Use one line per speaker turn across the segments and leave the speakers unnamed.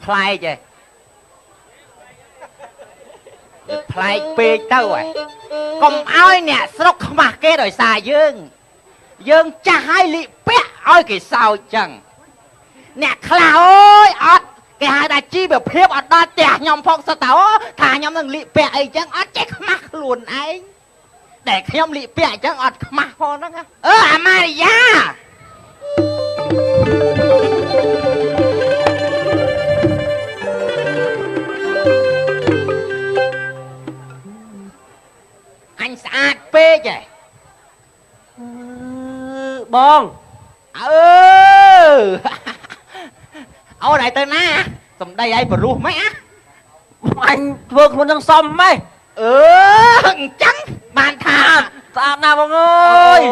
ប្លែកឯងប្លែកពេកទៅហើយកុំឲ្យអ្នកស្រុកខ្មាស់គេដោយសារយើងចាស់ឲ្យលិពាក់ឲ្យគេសើចចឹងអ្នកខ្លះអើយអត់គេហៅថាជីវភាពអត់ដល់ផ្ទះខ្ញុំផងសិតទៅថាខ្ញុំនឹងលិពាក់អីចឹងអត់ចេះខ្មាស់ខ្លួនឯងតែខ្ញុំលិពាក់ចឹងអត់ខ្មាស់ផងហ្នឹងអាម៉ារីយ៉ាអញស្អាតពេកហ៎
បង
អូនឯទៅណាសំដីឲ្យបរោះម៉េច
អញធ្វើខ្លួននឹងសមម៉េច
អញ្ចឹងបានថា
ស្អាតណាស់បងអើយ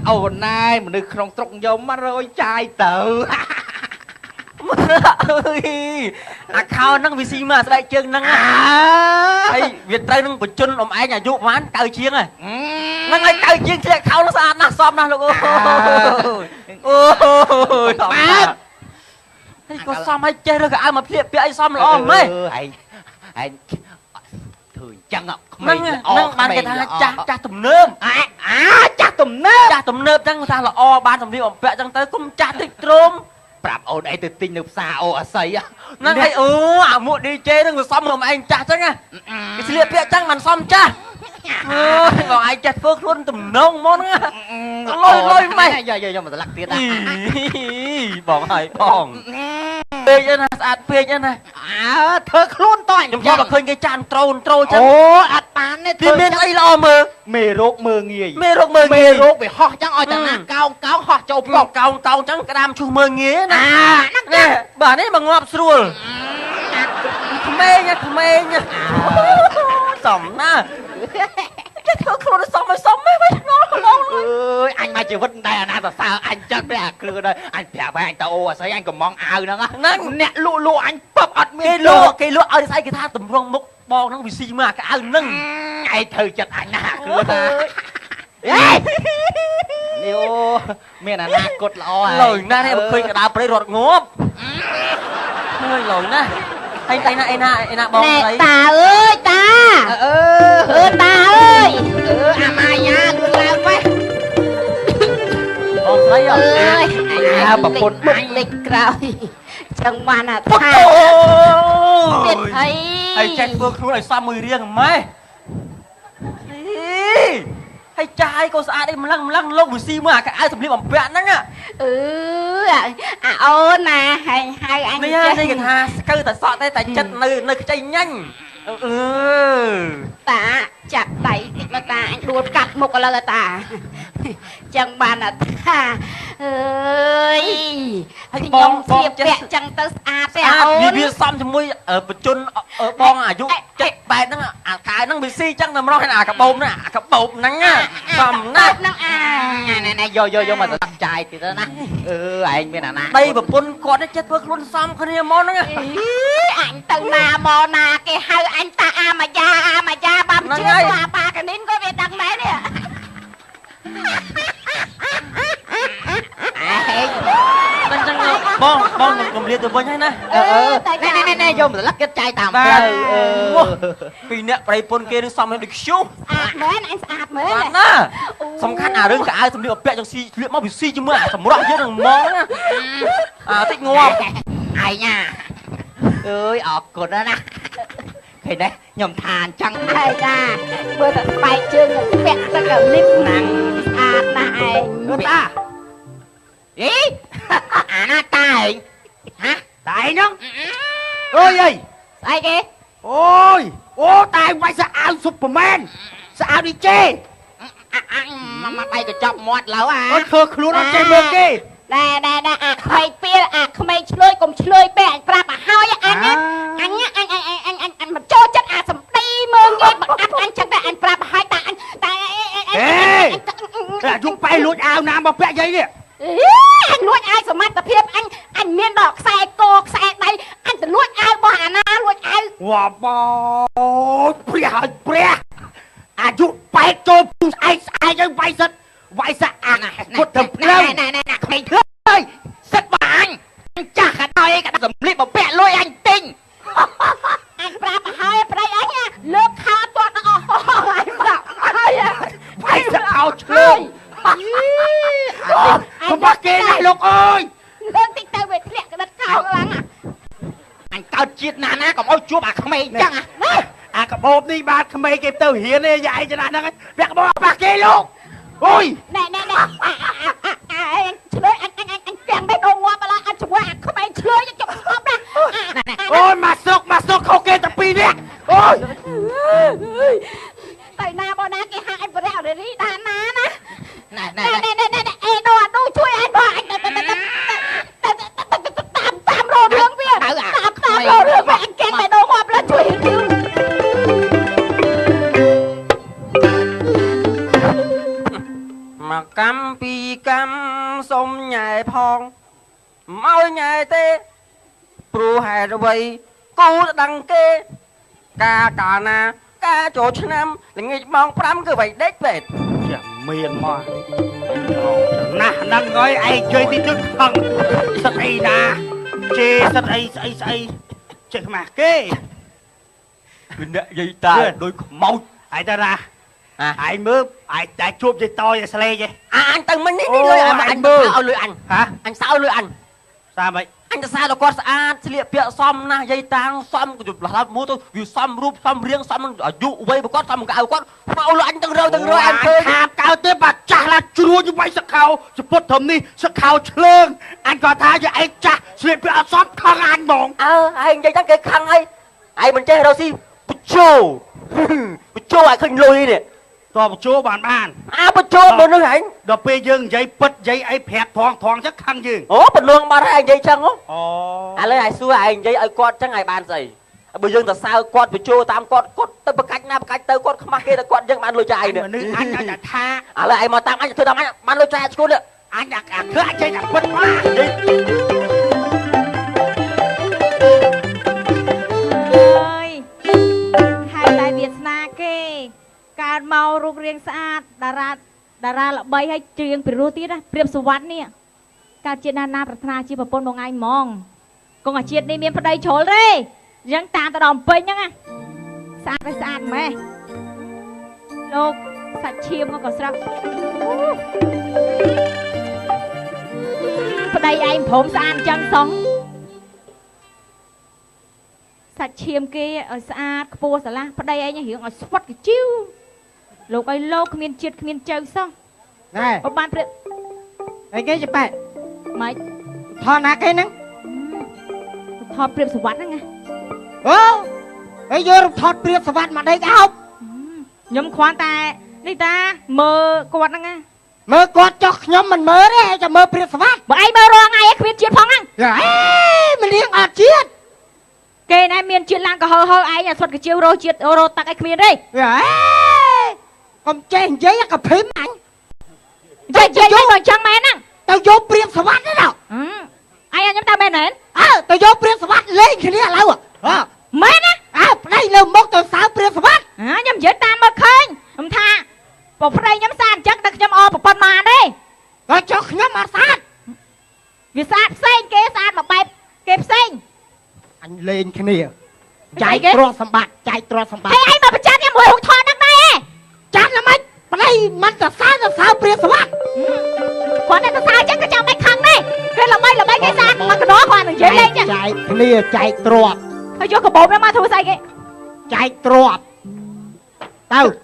អូនណែមនុស្សក្នុងស្រុកខ្ញុំ100ចាយទៅ
អាខោហ្នឹងវាស៊ីមកស្បែកជើងហ្នឹងហើយវាត្រូវនឹងបញ្ជនអ៊ំឯងអាយុប្រហែល9ជាងហ្នឹងហើយ9ជាងធ្លាក់ខោនោះស្អាតណាស់សមណាស់លោកអូយបាទហើយក៏សមឲ្យចេះរើសកៅអៅមកភ្លៀកពាក់អីសមល្អម៉េច
ឯងធ្វើអញ្ចឹង
ក្មេងហ្នឹងបានគេថាចាស់ទំនើប
ចាស់ទំនើប
ចឹងថាល្អបានសម្លៀកបំពាក់ចឹងទៅគុំចាស់តិចទ្រម
ប្រាប់អូនអីទៅទិញនៅផ្សារអូអាស័យ
ហ្នឹងហើយអាមួក DJ ហ្នឹងវាសមមកឯងចាស់ចឹងគេស្លៀកពាក់ចឹងមិនសមចាស់បងឯងចេះធ្វើខ្លួនទំនងមកហ្នឹងលុយម៉េច
យកមកស្លាក់ទៀត
បងហើយបងពេកណាស្អាតពេកណា
ធ្វើខ្លួនតោះ
ខ្ញុំយកមកឃើញគេចានត្រូចឹង
អត់បានទេ
វាមានអីល្អមើល
មេរោគមើងងាយ
មេរោគ
វាហោះចឹងឲ្យតាណាកោងហោះចូលពក
កោងចឹងក្តាមឈូសមើងងាយណាបាទនេះមកងាប់ស្រួលក្មេងសំណាចេះធ្វើខ្លួនសមឲ្យសមម៉េចឆ្ងល់បង
អញមកជីវិតដែរអាណាសរសើរអញចិត្តព្រះអាគ្រឿដែរអញប្រាប់ឲ្យអញទៅអូអាស្អីអញកំងអាវហ្នឹងអ្នកលក់អញពឹបអត់មាន
គេលក់ឲ្យស្អីគេថាតម្រង់មុខបងហ្នឹងវាស៊ីមកកៅអៅហ្នឹង
ឯងធ្វើចិត្តអញណាអាគ្រឿតានេះមានអនាគតល្អហើយ
លុយណាស់នេះបើឃើញកដាលព្រៃរត់ងាប់ហើយលុយណាស់ឯណាបងស្រី
តាអើយតាតាអើយ
អាម៉ាយ៉ាលឿនឡើងវ៉េ
បងស្រី
អើយ
ប្រពន្ធ
អញលេចក្រោយចឹងបានថា
ទៀតហើយចេះធ្វើខ្លួនឲ្យសមមួយរៀងម៉េចហើយចាស់ឯងក៏ស្អាតឯងម្លឹងលោកវាស៊ីមកអាកៅអៅសម្លៀកបំពាក់ហ្នឹង
អាអូនណាហៅអញ
នេះគេថាស្កើតែសក់តែចិត្តនៅខ្ចីញ៉ាញ់
តាចាប់ដៃតិចមកតាអញដួលកាត់មុខឥឡូវតាចឹងបានថាអើយ
ហើយបង
ពាក់ចឹងទៅស្អាតទេអូន
វាសមជាមួយបញ្ជនបងអាយុ78ហ្នឹងអាកៅហ្នឹងវាស៊ីចឹងតែម្ដងអាកបោបហ្នឹងសមណាស់
ហ្នឹង
ណែយកមកសម្រាប់ចាយទៀតណាឯងមានអាណា
ដីប្រពន្ធគាត់ចិត្តធ្វើខ្លួនសមគ្នាមកហ្នឹង
អញទៅណាមកណាគេហៅអញតាអាម៉ាយ៉ាបាំជឿប៉ាកានីនក៏វាដឹងដែរនេះ
មិនចឹងបងកុំលាទៅវិញហើយណា
ណែយកមកស្លាក់គិតចាយតាមផ្លូវ
ពីអ្នកប្រិយពុនគេនឹងសមឲ្យដូចខ្ជុះ
ស្អាតមែនអញស្អាតមែន
ណាសំខាន់អារឿងកៅអៅសម្លៀកបំពាក់ចង់ស៊ីស្លៀកមកវាស៊ីជាមួយអាសម្រស់យើងនឹងហ្មងណាតិចងាប់
ឯងអើយអរគុណណាឃើញទេខ្ញុំថាអញ្ចឹង
ហើយតាមើលតែស្បែកជើងពាក់ទៅកលិបណាស់ស្អាតណាស់ឯង
តាអាណាតាឯងតាឯងហ្នឹងអើយអី
ស្អីគេ
អូតាឯងវាយស្អាវស៊ុបប្រមែនស្អាវឌីជេអញមកដៃកញ្ចប់មាត់ឡូវអើធ្វើខ្លួនអត់ចេះមើលគេ
ដែរអាក្មេងពៀលអាក្មេងឆ្លើយកុំឆ្លើយពេកអញប្រាប់ឲ្យហើយអញមិនចូលចិត្តអាសំដីមើងងាយបាត់អញចឹងតែអញប្រាប់ឲ្យតែអញ
យុកប៉ែលួចអាវណាមកពាក់យាយនេះ
អញលួចអាវសមត្ថភាពអញមានដល់ខ្សែកខ្សែដៃអញទៅលួចអាវរបស់អាណាលួចអាវ
វ៉ាបោព្រះអាយុប៉ែចូលពុំស្អែកឲ្យវាយសិតអាគាត់ទៅផ្លូវណែក្មេងធ្វើអើយសិតបាញ់ ចាស់ក៏ដោយក៏សម្លៀកបំពាក់លុយអញទិញ
អញប្រាប់ឲ្យប្រៃអញលើកខោទាត់អស់អញប្រាប់ឲ្យ
វាយសកោឆ្លើយកុំបាក់គេណាលោកអើយ
លើកតិចទៅវាធ្លាក់ក្តិតខោខ្លាំង
អញកើតជាតិណាកុំឲ្យជួបអាក្មេងចឹងអាកបោបនេះបាទក្មេងគេទៅរៀនទេយ៉ាឯងចំណាស់ហ្នឹងវាកបោបបាក់គេលោកអូយ
ណែអញឆ្លើយអញទាំងមិនដល់ងាប់ឡើយអញជួយអាក្មេងឆ្លើយចុកស្គប់ណា
អូយមកសុកខោគេតែពីរនាក់អូយ
ទៅណាបងណាគេហាក់អញបរិយរីដាណាណា
ណែ
អេដូជួយអញបងអញតាមរោរឿងវាតាមរោរឿងវាអញគេមិនដល់ងាប់ឡើយជួយរឿង
មកកម្មពីកម្មសុំញ៉ែផងមកញ៉ែទេព្រោះហេតុអ្វីគូដឹងគេការកាលណាការចូលឆ្នាំល្ងាចម៉ោង5គឺໄວដេកពេទ្យ
ចាំមានមកចំណាស់ហ្នឹងហើយឯងជួយទីទឹកខឹងសិតអីណាជេសិតអីស្អីចេះខ្មាស់គេ
គឺអ្នកយាយតាដូចខ្មោច
ឯងតាណាឯងមើលឯងតែជួបយายតយស្លេងឯង
អញទៅមិញនេះលុយអញឲ្យលុយអញ
ហ៎
អញសើលុយអញ
សាម៉េច
អញទៅសារដល់គាត់ស្អាតស្លៀកពាក់សមណាស់យាយតាំងសមក៏ផ្លាស់មួយទៅវាសមរូបសមរាងសមអាយុវ័យរបស់គាត់សមកៅគាត់មកលុយអញទាំងរើអញឃើញ
ថាកៅទេបាត់ចាស់ឡាជ្រួញវាយសខោចពុតធំនេះសខោឆ្លើងអញគាត់ថាយាយឯងចាស់ស្លៀកពាក់អត់សមខឹងអញហ្មង
អើឯងនិយាយចឹងគេខឹងហើយឯងមិនចេះរកស៊ីបញ្ជោឲ្យឃើញលុយនេះ
តបជួបាន
បញ្ជោមើលនោះឯង
ដល់ពេលយើងនិយាយពិតនិយាយអីប្រាប់ថងចឹងខឹងយើង
អូបំណងបាត់ហើយឯងនិយាយចឹង
អូ
ឥឡូវឯងសួរឯងនិយាយឲ្យគាត់ចឹងឲ្យបានស្អីបើយើងទៅសើគាត់បញ្ជោតាមគាត់ទៅបកាច់ណាបកាច់ទៅគាត់ខ្មាស់គេទៅគាត់យើងបានលុយចាយនេះ
មនុស្សអញអាចថា
ឥឡូវឯងមកតាមអញធ្វើតាមអញបានលុយចាយឈ្គួត
អញអាធ្វើអញចេះតែពិតមក
អើយហៅតែវាសនាគេកើតមករូបរាងស្អាតតារាល្បីឲ្យច្រៀងពីរោះទៀតណាព្រាបសវណ្ណនេះកើតជាតិណាប្រាថ្នាជាប្រពន្ធបងឯងហ្មងកងអាជាតិនេះមានប្តីជ្រុលទេអញ្ចឹងតាមទៅដល់ពេញហ្នឹងណាស្អាតហើយស្អាតម៉េះលោកសាច់ឈាមក៏ស្រស់ប្តីឯងព្រមស្អាតអញ្ចឹងសោះសាច់ឈាមគេឲ្យស្អាតខ្ពស់ស្រឡះប្តីឯងរៀងឲ្យស្វិតកជីវលោកឲ្យលោកគ្មានជាតិគ្មានចៅសោះ
ណែ
បើបានព្រាប
អីគេជាប៉ែ
ម៉េច
ថតណាគេហ្នឹង
ថតព្រាបសវណ្ណហ្នឹងណា
អូអីយករូបថតព្រាបសវណ្ណមកដេកអោប
ខ្ញុំគ្រាន់តែនេះតាមើលគាត់ហ្នឹងណា
មើលគាត់ចុះខ្ញុំមិនមើលទេចាំមើលព្រាបសវណ្ណ
បើឯងមើលរាល់ថ្ងៃឯងគ្មានជាតិផងហ្នឹង
អេមិនលៀងអត់ជាតិ
គេណែមានជាតិឡើងក៏ហឺឯងអាស្វិតកជីវរោជាតិរោទឹកឯងគ្មានទេ
អេកុំចេះនិយាយកភីមអញ
និយាយមិនដូចចឹងមែនហ្នឹង
ទៅយកព្រាបសវណ្ណណា
ឯងខ្ញុំទៅមែនមែន
ទៅយកព្រាបសវណ្ណលេងគ្នាឥឡូវ
មែនណា
ប្តីលើមុខទៅសើព្រាបសវណ្ណ
ខ្ញុំនិយាយតាមមើលឃើញខ្ញុំថាបើប្តីខ្ញុំស្អាតអញ្ចឹងដឹកខ្ញុំអប្រពន្ធមកទេ
ដល់ចុះខ្ញុំអត់ស្អាត
វាស្អាតផ្សេងគេស្អាតមួយបែបគេផ្សេង
អញលេងគ្នាចែកទ្រព្យសម្បត្តិចែកទ្រព្យសម្បត្តិ
ហើយឯងមកប្រចាំខ្ញុំមួយហុកថតហ្នឹងដែរ
ចាត់ល្មិចប្តីមិនទៅសើព្រាបសវណ្ណ
គាត់តែសើអញ្ចឹងក៏ចាំបាច់ខឹងដែរគេល្បីគេស្អាតមកកណ្ដោគាត់នឹងនិយាយលេងចឹង
ចែកគ្នាចែកទ្រព្យ
ហើយយកកបោបហ្នឹងមកធ្វើស្អីគេ
ចែកទ្រព្យ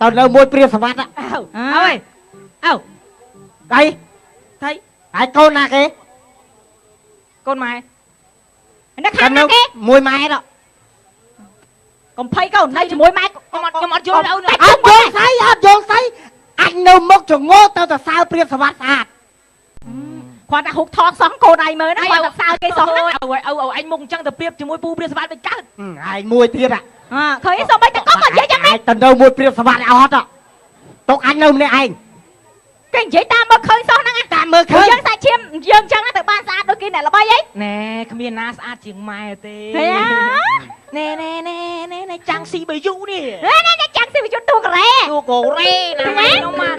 ទៅនៅមួយព្រាបសវណ្ណ
អើយអើ
ដៃ
ថៃ
ហើយកូនណាគេ
កូនម៉ែនៅខាងណាគេ
មួយម៉ែđó
កុំភ័យកូននៅជាមួយម៉ែខ្ញុំអត់យល់អូន
អត់យល់ស្អីអញនៅមុខចងោទៅសើព្រាបសវណ្ណស្អាត
គាត់តែហុកថតសោះកូនឯងមើលណាគាត់តែសើគេសោះណា
អញមុខអញ្ចឹងទៅប្រៀបជាមួយពូព្រាបសវណ្ណមិនកើត
ឯងមួយទៀត
ឃើញសូម្បីតែកុំនិយាយចឹង
ឯងទៅនៅមួយព្រាបសវណ្ណអត់ទុកអញនៅម្នាក់ឯង
គេនិយាយតាមមើលឃើញសោះហ្នឹង
តាមមើលឃើញ
យើងសាច់ឈាមយើងចឹងទៅបានស្អាតដូចគេអ្នកល្បីអី
ណែគ្មានណាស្អាតជាងម៉ែទេ
ហេ
ណែចាំងស៊ីបើយូនេះ
ណែចាំងស៊ីវិជនទូកូរ៉េ
ទូកូរ៉េណាខ្ញុំមក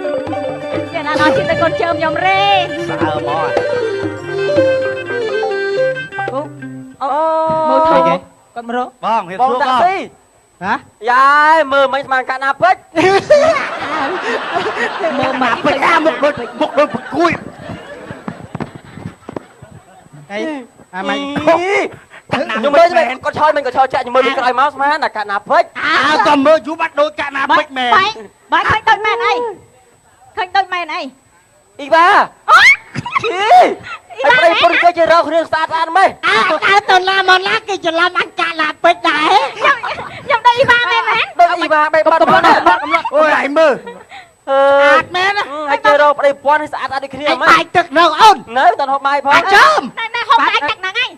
យ៉ាងណាដល់ជិះទៅកូនជើមខ្ញុំរេ
សើមក
អូ មើល
Thôi
ថយ
kìa.
គាត់មើល
បងហេតុ
បង
សួរ
តា
បង
ក់ស៊ី
Hả?
យ៉ាយមើលមិនស្មានកាក់ណាពេជ្រ
មើលមក
ពេជ្រមុខដូចប្រគួយ
Đây. À mày.
ខ្ញុំមើលទៅគាត់ឆោមិនគាត់ឆោចាក់ខ្ញុំមើលពីក្រោយមកស្មានតែកាក់ណាពេជ្រ
អើក៏មើលយូរបាត់ដូចកាក់ណាពេជ្រមែន
បាយឃើញដូចមែនអីឃើញដូចមែនអី
អ៊ីបាឈីអីប្រៃពុនគេជារកគ្រឿងស្អាតម៉េច
អើដើរទៅណាមកណាគេច្រឡំអញកាក់ណាពេជ្រដែរ
ខ្ញុំដូចអ៊ីវ៉ាមែនមែន
ដូចអ៊ីបាបែបបាត់បាត់
អូយឯងមើល
អឺ
ស្អាតមែនណា
ហើយគេរកប្តីពន្ធស្អាតដូចគ្នា
ឯង
ហ្មង
បាយទឹកនៅអូន
នៅតហូបបាយផង
ចាំ
តែហូបបាយទឹកហ្នឹងឯង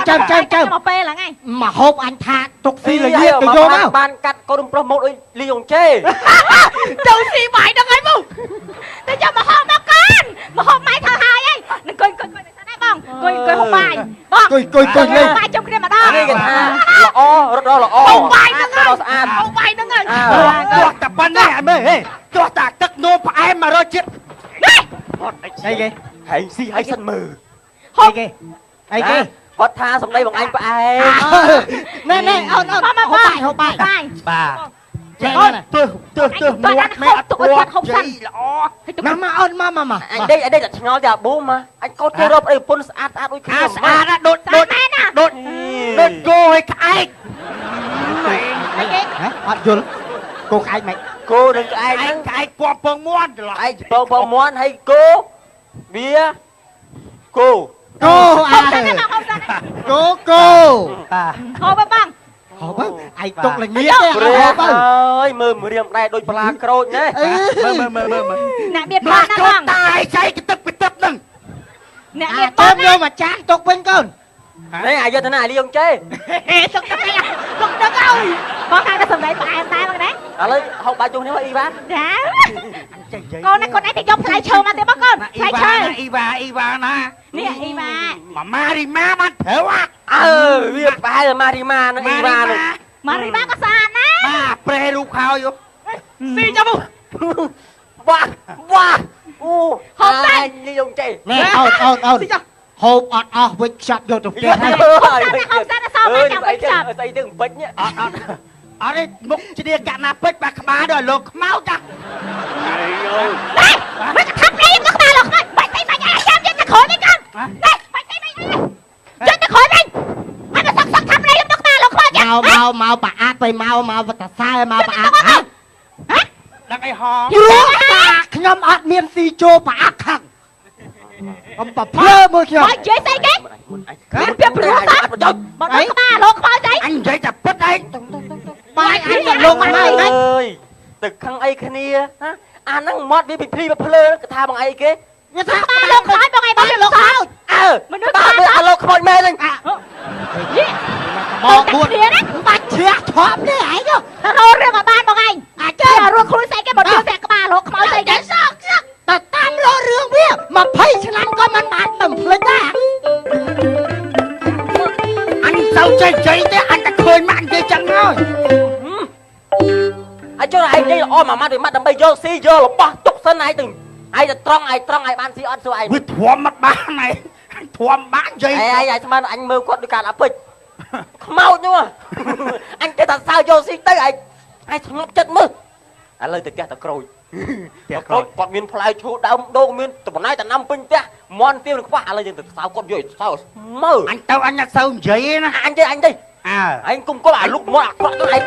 ចាំ
មកពេលហ្នឹងឯង
មកហូបអញថាទុកស៊ីល្ងាចទៅយកមក
បានកាត់កូនប្រុសមកដូចលីយ៉ុងជេ
ចូលស៊ីបាយហ្នឹងឯងមកតែចាំមកហូបមកកូនមកហូបបាយធ្វើហើយឯងនឹងអង្គុយមិនសិនទេបងអង្គុយហូបបាយបង
គួយលេង
បាយជុំគ្នាម្ដង
នេះគេថាល្អរត់ដល់ល្អ
ហូបបាយហ្នឹង
ដល់ស្អាត
ហូបបាយហ្នឹងឯង
ទោះតែប៉ុណ្ណេះមើលហេទោះតែទឹកនោមផ្អែម100ជាតិ
Đây kìa.
ហើយស៊ីហើយសិនមើល
Đây kìa. Đây kìa.
គាត់ថាសម្ដីបងអញផ្អែម
ណែអូនហូបបាយ
បាយ
បាទចេះណាទើមាត់មែនអត់ល្អណាមកអូនមក
អញដេកតែឆ្ងល់តែអាប៊ូមអញកោតគេរកប្តីប្រពន្ធស្អាតដូចគ្នា
ស្អាតណាដូចគោឲ្យក្អែក
Hả? Ọt vô. Cô cái mày.
គោនឹងក្អែក
ឯ
ហ្នឹង
ងក្អែកពណ៌ពងមាន់ច្រឡំ
ឯងពងពងមន់ហើយគោវាគោ
គោអើ គោ
À.
ហូបបង
Hộp á. Ai tục là nhiệt đấy.
ព្រះ
Hộp
អ
á.
ើយមើលរៀមដែរដូចប្លាក្រូចណា
មើល
អ្នកមាន
បា
បាន
ត់
ណា
កូ
បង
នតាឯងចៃទឹកពីទឹកហ្នឹង
អ្នក
À
មានបា
tôm
នណា
vô mà chán tục bên con.
នេះអាយុធនាលីយ៉ុងជេ
ទុកទឹកអីទុកទឹកអើយបងខាងតែសំដីផ្អែមតែបងណា
ឥឡូវហូបបាយជុំគ្នាមកអ៊ីវ៉ា
ចា
ចេះ
កូនណាកូនឯងទៅយកផ្លែឈើមកទេបងកូនផ្លែឈើ
អ៊ីវ៉ាណា
នេះអ៊ីវ៉ា
ម៉ារីម៉ាបានត្រូវអា
អើវាប្រហែលម៉ារីម៉ានឹងអ៊ីវ៉ានឹង
ម៉ារីម៉ាក៏ស្អាតណាស់
បាទប្រេរូបហើយ
ស៊ីចាំមក
វ៉ាអូហូបតែលីយ៉ុងជេ
Nè, ôn. Hộp ọt ọt với chặt vô tục kia.
អើ
ហូបតែហូបតែសោមចាំវិញចាប់
ស្អីទៅពេជ្រនេះ
អត់ទេមុខជ្រាកាក់ណាពេជ្របាក់ក្បាលដល់លោកខ្មៅចា
មិនថាប់នេះមកក្បាលលោកខ្មៅបាច់តែបាច់ចាំយកទៅខូចវិញកូននេះបាច់តែបាច់យកទៅខូចវិញអត់ទៅសឹកថាប់នេះមកក្បាលលោកខ្មៅចា
Mau bà ác bay mau vật sai mau bà ác. Hả?
ដាក់អីហោ
Rúa bà nhâm ọt miên si chô bà ác khẳng. Ông bà phơ mưa kìa.
បើនិយាយស្អីគេមានពីព្រោះសោះបើដល់ក្បាលលោកខ្មៅស្អី
អញនិយាយតែពិតឯង
Bài anh là luôn
អ
mà này.
ើយទឹកខឹងអីគ្នាណាអាហ្នឹងមាត់វាភ្លីភ្លើគេថាបងអីគេ
Như thế
ក្បាលលោកខ្មៅបងឯងបងលោកខ្មៅ
អើមនុស្សបាទអាលោកខ្មោចមែនហ្នឹង
Bò buồn. Bạch thiệt thọp đấy ấy chứ.
ទៅរករឿងឲ្យបានបងឯងអាចចេះរកខ្លួនស្អីគេបើយកតែក្បាលលោកខ្មៅស្អីគេសោក
Ta tam lo rương biết. Mà phây chân ăn con ăn bán tầm phình á.
អញទៅចេះទេអញតែឃើញម៉ាក់និយាយចឹងហើយ
ហើយចុះឯងនិយាយល្អមួយម៉ាត់មួយម៉ាត់ដើម្បីយកស៊ីយករបស់ទុកសិនឯងទៅឯងទៅត្រង់ឲ្យបានស៊ីអត់សួរឯង
វាធំមិនបានឯងធំបាននិយាយ
ឯងស្មានអញមើលគាត់ដូចកាលអាពេជ្រខ្មោចនោះអញគេថាសើយកស៊ីទៅឯងស្ងប់ចិត្តមើលឥឡូវទៅផ្ទះតក្រូចគាត់មានផ្លែឈូដើមដូងមានតំណែងតំណាំពេញផ្ទះមន់ទៀវនឹងខ្វះឥឡូវយើងទៅសើគាត់យកសើមើល
អញទៅអញអត់សូវនិយាយណា
អញទេអើ ឯងគុំគប់អាលុកមកអាក្រក់ទៅឯង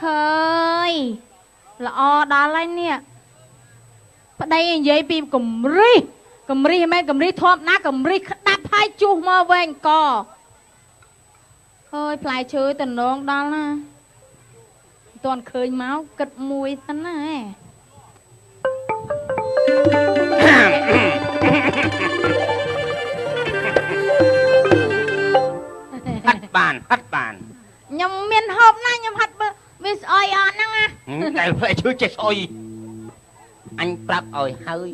ហើយល្អដល់ហើយនេះប្តីនិយាយពីកម្រិះមិនកម្រិះធំណាកម្រិះក្តាប់ហើយជុះមកវែងកហើយផ្លែឈើតំណងដល់ណាមិនទាន់ឃើញមកគិតមួយសិនណា
អត់បាន
ខ្ញុំមានហូបណាខ្ញុំហាត់វាស្អុយអត់ហ្នឹងណា
តែផ្លែឈើចេះស្អុយអញប្រាប់ឲ្យហើយ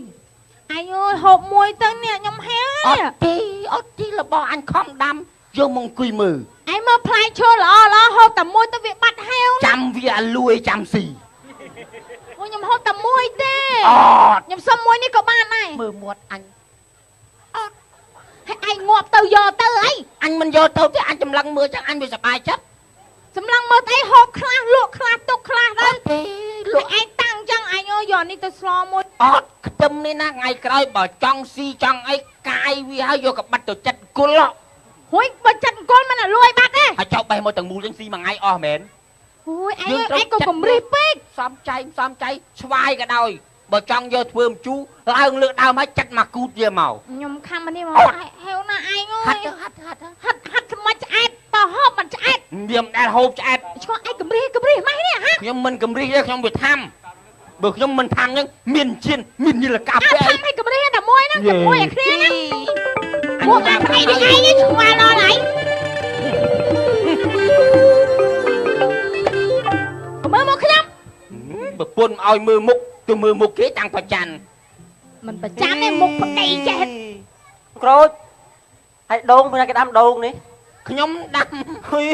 អាយអើយហូបមួយទៅនេះខ្ញុំហាយ
អត់ទីរបស់អញខំដាំយកមកអង្គុយមើល
ឯងមើលផ្លែឈើល្អហូបតែមួយទៅវាបាត់ហេវ
ចាំវាលួយចាំស៊ី
អ
ខ្ញុំហូបតែមួយទេ
អត់
ខ្ញុំសុំមួយនេះក៏បានដែរ
មើលមាត់អញ
ហើយឯងងាប់ទៅយកទៅអី
អញមិនយកទៅទេអញចម្លងមើលចឹងអញវាសប្បាយចិត្ត
សម្លឹងមើលអីហូបខ្លះលក់ខ្លះទុកខ្លះទៅ
ទេល
ល
ក់
ក់ឯងតាំងចឹងឯងយកនេះទៅស្លមួយ
អត់ខ្ទឹមនេះណាថ្ងៃក្រោយបើចង់ស៊ីចង់អីកាយវាហើយយកកបាត់ទៅចិត្តគល់
ហួយបើចិត្តអង្គលមិនឲ្យលួយបាត់ទេ
ហើយចោលបេះមកទាំងមូលចឹងស៊ីមួយថ្ងៃអស់មែន
ហួយឯងក៏កំរិះពេក
សំចៃស្វាយក៏ដោយបើចង់យកធ្វើម្ជូរឡើងលើកដើមហើយចាត់មកគូតវាមក
ខ្ញុំខំនេះមកហេវណាឯងអើយ
ហាត់
ហាត់ថ្មិចឆ្អែតតហូបមិនឆ្អែត
វាមិនដែលហូបឆ្អែត
ឆ្កឯងកំរិះម៉េចនេះហា
ខ្ញុំមិនកំរិះទេខ្ញុំវាថាំបើខ្ញុំមិនថាំចឹងមានជៀនមាននីលកា
អ
ប់
ត់
ទេ
ថាំឲ្យកំរិះតែមួយហ្នឹងតែមួយឲ្យគ្នាហ្នឹងមកអាផ្នែកនេះឯងឆ្ងល់ដល់ហើយមើលមកខ្ញុំ
ប្រពន្ធឲ្យមើលមុខទៅមើលមុខគេតាំងប្រច័ន
មិនប្រចាំទេមុខប្តីចេះ
ក្រូចហើយដូងពីណាគេដាំដូងនេះ
ខ្ញុំដាំ
ហ៊ី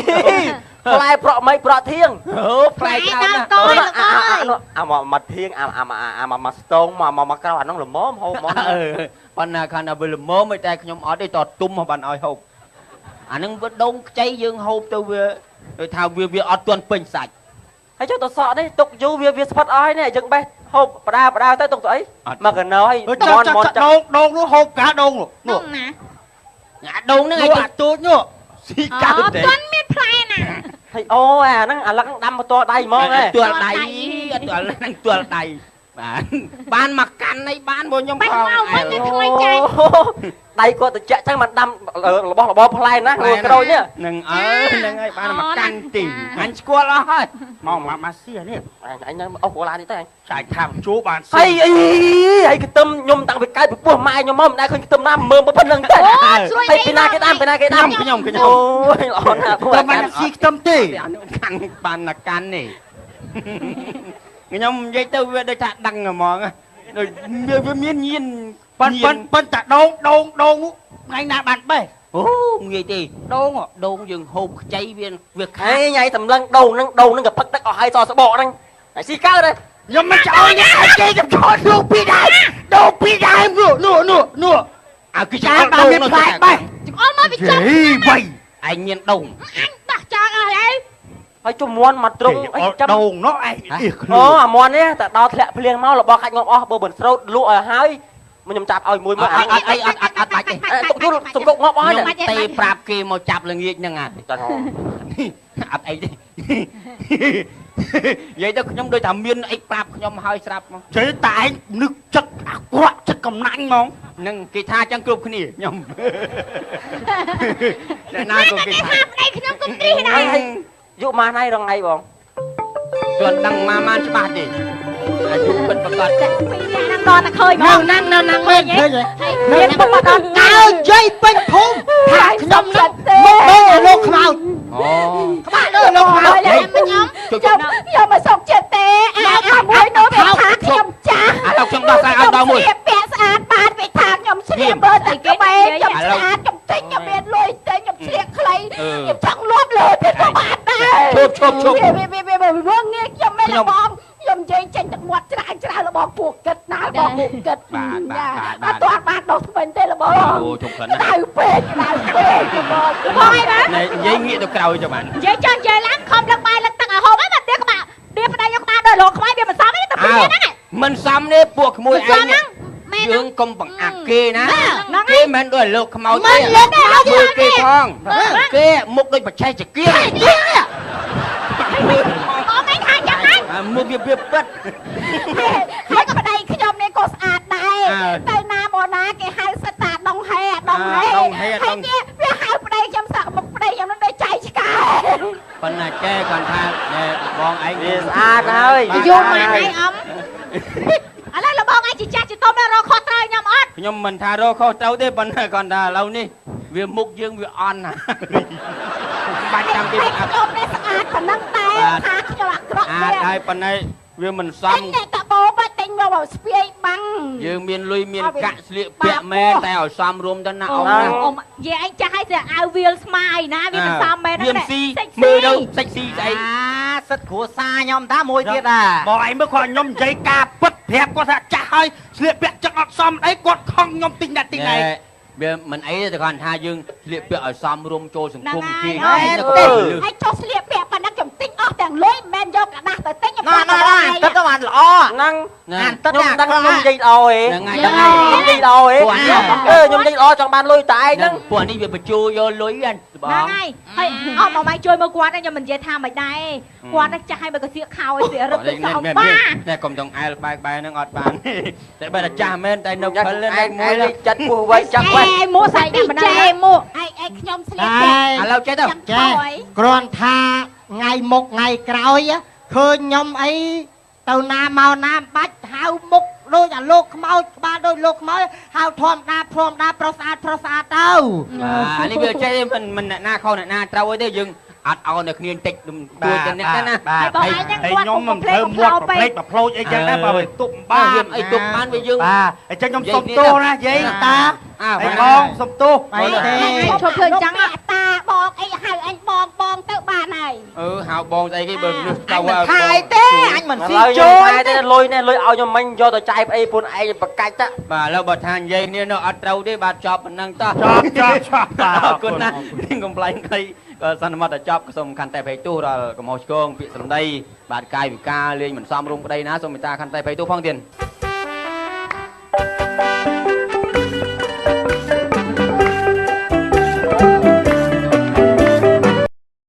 ផ្លែប្រក់មិនប្រក់ធៀង
អូផ្លែច្រើនណាស់
កយលោកអើយ
អាមកធៀងអាមកស្ទងមកក្រៅអានោះល្មមហូបមក
ប៉ុន្តែខាងតែវាល្មមតែខ្ញុំអត់ទេតទុំមកបានឲ្យហូបអានឹងវាដងខ្ចីយើងហូបទៅវាដូចថាវាអត់ទាន់ពេញសាច់
ហើយចុះទៅសក់នេះទុកយូរវាស្ផិតអស់ហើយនេះយើងបេះហូបបដាទៅទុកទៅអីមកកណោហើយមន់
ដងនោះហូបកាដងនោះ
នោះណា
អាដងហ្នឹងឯងកាទូចនោះស៊ីកើទេ
ទាន់មានផ្លែណា
ហើយអូអាហ្នឹងអាលឹកដាំមកតដៃហ្មងហ៎
ទាល់ដៃអត់ទាល់ហ្នឹងទាល់ដៃបានមកកាន់អីបានមកខ្ញុំ
បាច់
ផង
មកវិញវាថ្លៃចាយ
ដៃគាត់ទៅចាក់ចឹងមិនដាំរបស់ផ្លែណាក្រូចនេះ
នឹងហ្នឹងហើយបានមកកាន់ទីអញស្គាល់អស់ហើយ
មកស៊ីនេះ
អញអូកូឡានេះទៅអញ
ចាយថាមជួបាន
ហើយហើយខ្ទឹមខ្ញុំតាំងពីកើតពីពោះម៉ែខ្ញុំមកមិនដែលឃើញខ្ទឹមណាមើលប៉ុណ្្នឹងទេហើយពីណាគេដាំ
ខ្ញុំ
អូយល្អណាស់
តែមិនស៊ីខ្ទឹមទេ
អានេះកាន់បានមកកាន់នេះខ្ញុំនិយាយទៅវាដូចថាដឹងហ្មងដូចវាមានញៀន
ប៉ុន្តែដងថ្ងៃណាបានបេះ
អូងាយទេដងយើងហូបខ្ចីវាខា
ហេញ៉ៃតម្លឹងដូងហ្នឹងក៏ផឹកទឹកអស់ហើយសស្បកហ្នឹងហើយស៊ីកើតហើយ
ខ្ញុំមិនចោលនេះឲ្យគេចំឆោតលោកពីដែរដងពីដែរនោះ
ឲ្យគឺចាំដងនោះតែ
បេះ
ចង្អុលមកវាចុះ
ហីវៃ
ឯងមានដង
អញដោះចោលអស់ហើយ
ហើយជុំមន់មកត្រង់អីចាំ
ដងនោះឯង
អូអាមន់នេះតែដល់ធ្លាក់ភ្លៀងមករបស់ខាច់ងាប់អស់បើមិនស្រោតលក់ឲ្យហើយខ្ញុំចាប់ឲ្យមួយមកអត់បាច់ទេទុកយូរសំកុកងាប់អស់ហើយ
ទេប្រាប់គេមកចាប់ល្ងាចហ្នឹងអត់អីទេនិយាយទៅខ្ញុំដូចថាមានអីប្រាប់ខ្ញុំហើយស្រាប់មក
ចេះតែឯងនឹកចិត្តអាក្រក់ចិត្តកំណាញ់ហ្មង
ហ្នឹងគេថាចឹងគ្រប់គ្នាខ្ញុំអ្នកណាក៏គេថា
ប្តីខ្ញុំកុំទ្រីណា
ហើយយុម៉ានហើយរងថ្ងៃបង
ទាន់ដឹងម៉ានច្បាស់ទេអាយុពិតប្រកប
ពីនេះហ្នឹងដល់តែឃើញមក
នៅហ្នឹងមែនឃើញ
មានមកដល់
ដើរយាយពេញភូមិថាខ្ញុំនឹងមកបេះលោកខ្មោច
អូ
ក្បាលលើលោកហើយខ្ញុំមកសុកចិត្តទេអាមួយនោះវាថាខ្ញុំចាស់
ឥឡូវខ្ញុំដោះស្រាយឲ្យដល់មួយ
ពាក់ស្អាតបានវាថាខ្ញុំស្លៀកមើលតែក្បែរខ្ញុំស្អាតខ្ញុំទិញខ្ញុំមានលុយទិញខ្ញុំស្លៀកខ្លីខ្ញុំចង់លប់លើទៀតក៏បានដែរ
ឈប់
វាងាយខ្ញុំមិនបងខ្ញុំនិយាយចេញទឹកមាត់ច្រើនរបស់ពួកគិតណារបស់ពួកគិតអត់ទាន់បានដោះស្បែកទេរបស់
អូជុំខ្លះណា
ដៅពេករបស់ហើយណា
និយាយងាកទៅក្រោយចុះបាន
និយាយចាស់និយាយឡើងខំលើកបាយលើកទឹកឲ្យហូបហើយមកដៀក្បាលដៀប្តីយកក្បាលដល់លោកខ្វាយវាមិនសមទេតែពីហ្នឹង
មិនសមទេពួកក្មួយឯងយើងកុំបង្អាក់គេណាគេមិនដូចលោកខ្មោចទេមើលគេផងគេមុខដូចបច្ចេកជាគៀង
បងឯងថាយ៉ាងណា
មុខវាពិត
ហើយប្តីខ្ញុំនេះក៏ស្អាតដែរទៅណាមកណាគេហៅសិតតាដងហេហើយវាហៅប្តីខ្ញុំសាក់មុខប្តីខ្ញុំនឹងដូចចៃឆ្កែ
ប៉ុន្តែចេះគាត់ថាបងឯង
វាស្អាតហើយ
យូរម៉ាក់ឯងអមឥឡូវលបងឯងជាចាស់ជាទុំរកខុសត្រូវខ្ញុំអត់
ខ្ញុំមិនថារកខុសត្រូវទេប៉ុន្តែគាត់ថាឥឡូវនេះវាមុខយើងវាអន់ណាបាច់ចាំគេអាប់
ខ្ញុំនេះស្អាតប៉ុណ្ណឹងតែថាខ្ញុំអាក្រក់
អា
ទេ
ហើយប៉ុន្តែវាមិនសម
អ្នកតបោបាច់ទិញមកស្ពាយបាំង
យើងមានលុយមានកាក់ស្លៀកពាក់មែនតែឲ្យសមរួមទៅណាអ៊ំណា
អ៊ំយាយឯងចាស់ឲ្យតែអាវវាលស្មាអីណាវាមិនសមមែន
វាស៊ីមើលទៅសាច់ស៊ីស្អី សិទ្ធគ្រួសារខ្ញុំតាមួយទៀតអា
បងឯងមើលគាត់ខ្ញុំនិយាយការពិតប្រាប់គាត់ថាចាស់ហើយស្លៀកពាក់ចឹកអត់សមអីគាត់ខំខ្ញុំទិញណាទិញឯង
វាមិនអីទេគាត់ថាយើងស្លៀកពាក់ឲ្យសមរម្យចូលសង្គមគេ
ហើយចុះស្លៀកពាក់ប៉ុណ្ណឹងខ្ញុំទិញអស់ទាំងលុយមិនយកកដាស់ទៅទិញ
ណ៎ទឹកក៏បានល្អ
ហ្នឹង
អានទឹក
ខ្ញុំ
តែ
ដឹងខ្ញុំនិយាយល្អឯង
ហ្នឹងហើយ
ខ្ញុំនិយាយល្អឯងខ្ញុំនិយាយល្អចង់បានលុយតែឯងហ្នឹង
ពួកនេះវាបញ្ជូយកលុយហ្នឹងបង
ហ្នឹងហើយហើយអស់មកម៉ៃជួយមើលគាត់ខ្ញុំមិននិយាយថាមិនដែរគាត់នឹងចាស់ឲ្យបើក៏សៀកខោឲ្យសៀករឹបទឹកសោបា
តែកុំចង់អែលបែកហ្នឹងអត់បានតែបើតែចាស់មែនតែនៅផល
ឯងមួយចាត់ពោះវៃចាក់វៃ
មួសាច់នេះមិនដែរមួ
ឯងខ្ញុំស្លៀកពាក់
ឥឡូវចេះទៅ
ចាគ្រាន់ថាថ្ងៃមុខថ្ងៃក្រោយឃើញខ្ញុំអីទៅណាមកណាបាច់ហៅមុខដូចអាលោកខ្មោចក្បាលដូចលោកខ្មោចហៅធម្មតាប្រុសស្អាតទៅ
អានេះវាចេះមិនអ្នកណាខុសអ្នកណាត្រូវអីទេយើងអត់ឲ្យអ្នកគ្នាតិចជួយទៅអ្នកណា
ហើយបងឯងហ្នឹងគាត់ខ្ញុំមិនធ្វើ
មាត់ប្រភ្លេចប្រភ្លោចអីចឹងដែរបើទៅទប់បា
ហ៊ានអីទុកបានវាយើង
បាទអញ្ចឹងខ្ញុំសុំទោសណាយាយតា
អើ
ឯងបងសុំទោស
ឯងឈប់ធ្វើអញ្ចឹង
តាបងអីហៅអញបងទៅបានហើយ
ហៅបងស្អីគេបើមនុស្សទៅ
ខាយទេអញមិនស៊ី
ឥឡូវ
ចូល
ខ្ញុំតែលុយនេះលុយឲ្យខ្ញុំមិញយកទៅចាយប្អីពុនឯងបកាច់តា
បាទឥឡូវបើថានិយាយគ្នានៅអត់ត្រូវទេបាទចប់ប៉ុណ្ណឹងតោះ
ចប់បាទ
អរគុណណារៀងកំ pl ែងខ្លីក៏សន្មតតែចប់ក៏សូមខន្តីអភ័យទោសដល់កំហុសឆ្គងពាក្យសម្ដីបាទកាយវិការលេងមិនសមរម្យប្តីណាសូមមេត្តាខន្តីអភ័យទោសផងទៀត